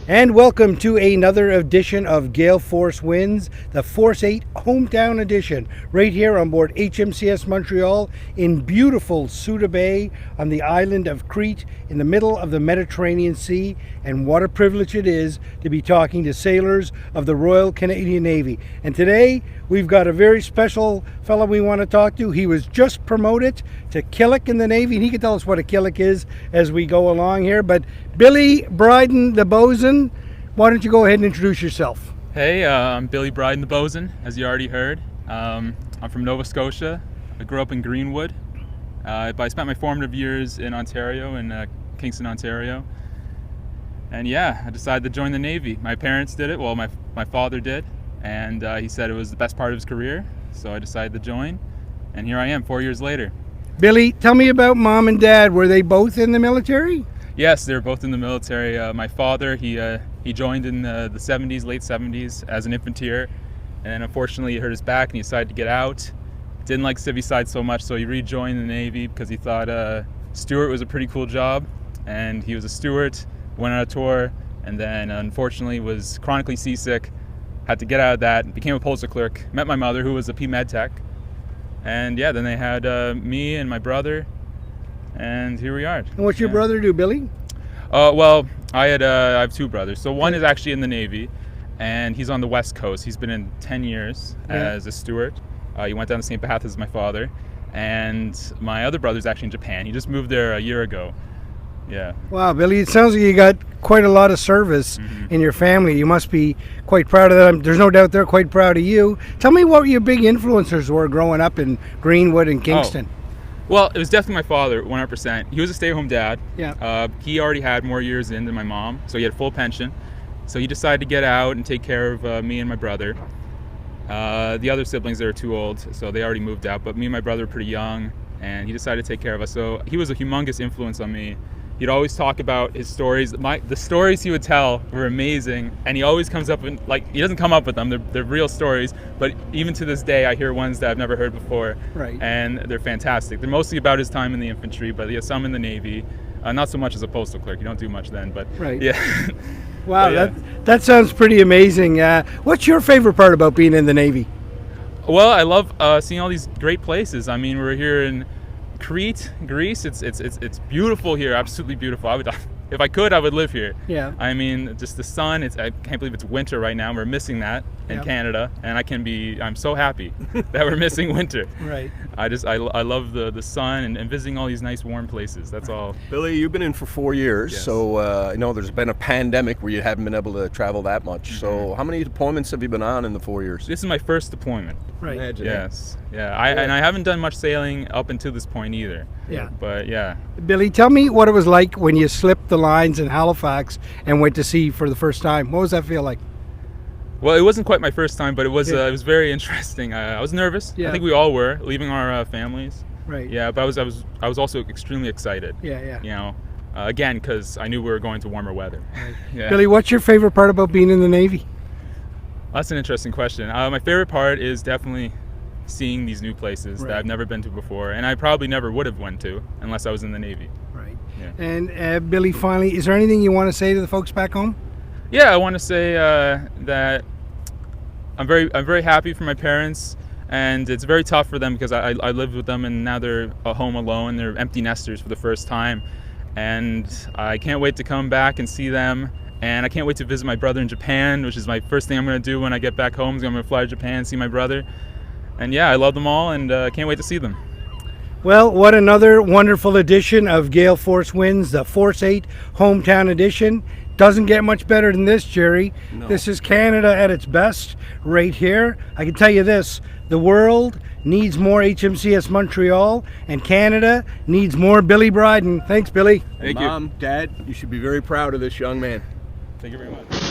And welcome to another edition of Gale Force Winds, the Force-8 Hometown Edition, right here on board HMCS Montreal in beautiful Souda Bay on the island of Crete in the middle of the Mediterranean Sea. And what a privilege it is to be talking to sailors of the Royal Canadian Navy. And today we've got a very special fellow we want to talk to. He was just promoted to Killick in the Navy, and he can tell us what a Killick is as we go along here. But Billy Brydon, the bosun, why don't you go ahead and introduce yourself? Hey, I'm Billy Brydon, the bosun, as you already heard. I'm from Nova Scotia. I grew up in Greenwood, but I spent my formative years in Ontario, in Kingston, Ontario. And yeah, I decided to join the Navy. My parents did it, well, my father did, and he said it was the best part of his career, so I decided to join, and here I am 4 years later. Billy, tell me about Mom and Dad. Were they both in the military? Yes, they were both in the military. My father, he joined in the 70s, late 70s, as an infantier, and unfortunately he hurt his back and he decided to get out. Didn't like civvy side so much, so he rejoined the Navy because he thought steward was a pretty cool job, and he was a steward, went on a tour, and then unfortunately was chronically seasick, had to get out of that, became a postal clerk, met my mother who was a P-Med tech, and yeah, then they had me and my brother, and here we are. And what's your brother do, Billy? Well, I have two brothers. So one is actually in the Navy, and he's on the West Coast. He's been in 10 years as a steward. He went down the same path as my father. And my other brother's actually in Japan. He just moved there a year ago. Yeah. Wow, Billy, it sounds like you got quite a lot of service in your family. You must be quite proud of them. There's no doubt they're quite proud of you. Tell me what your big influencers were growing up in Greenwood and Kingston. Well, it was definitely my father, 100%. He was a stay-at-home dad. Yeah. He already had more years in than my mom, so he had full pension. So he decided to get out and take care of me and my brother. The other siblings, they were too old, so they already moved out. But me and my brother were pretty young, and he decided to take care of us. So he was a humongous influence on me. He'd always talk about his stories. The stories he would tell were amazing, and he always comes up with, he doesn't come up with them, they're real stories, but even to this day I hear ones that I've never heard before. Right. And they're fantastic. They're mostly about his time in the infantry, but he has some in the Navy. Not so much as a postal clerk, you don't do much then, but right. Yeah. Wow, yeah. That sounds pretty amazing. What's your favorite part about being in the Navy? Well, I love seeing all these great places. I mean, we're here in Crete, Greece. It's beautiful here, absolutely beautiful. If I could, I would live here. Yeah. I mean, just the sun. I can't believe it's winter right now. We're missing that in Canada, and I'm so happy that we're missing winter. Right. I love the sun and visiting all these nice warm places. That's all. Billy, you've been in for 4 years, Yes. so I know there's been a pandemic where you haven't been able to travel that much. So how many deployments have you been on in the 4 years? This is my first deployment. Right. Imagine Yes. Yeah. And I haven't done much sailing up until this point either. Yeah. But yeah. Billy, tell me what it was like when you slipped the lines in Halifax and went to sea for the first time. What was that feel like? Well, it wasn't quite my first time, but it was very interesting. I was nervous. Yeah. I think we all were, leaving our families. Right. Yeah, but I was also extremely excited. Yeah. You know, again, because I knew we were going to warmer weather. Right. Yeah. Billy, what's your favorite part about being in the Navy? That's an interesting question. My favorite part is definitely seeing these new places that I've never been to before, and I probably never would have went to unless I was in the Navy. Right. Yeah. And Billy, finally, is there anything you want to say to the folks back home? Yeah, I want to say that I'm very happy for my parents, and it's very tough for them because I lived with them and now they're home alone. They're empty nesters for the first time, and I can't wait to come back and see them. And I can't wait to visit my brother in Japan, which is my first thing I'm going to do when I get back home. I'm going to fly to Japan and see my brother. And yeah, I love them all, and can't wait to see them. Well, what another wonderful edition of Gale Force Winds, the Force-8 Hometown Edition. Doesn't get much better than this, Jerry. No. This is Canada at its best right here. I can tell you this, the world needs more HMCS Montreal, and Canada needs more Billy Brydon. Thanks, Billy. Thank you. Mom, Dad, you should be very proud of this young man. Thank you very much.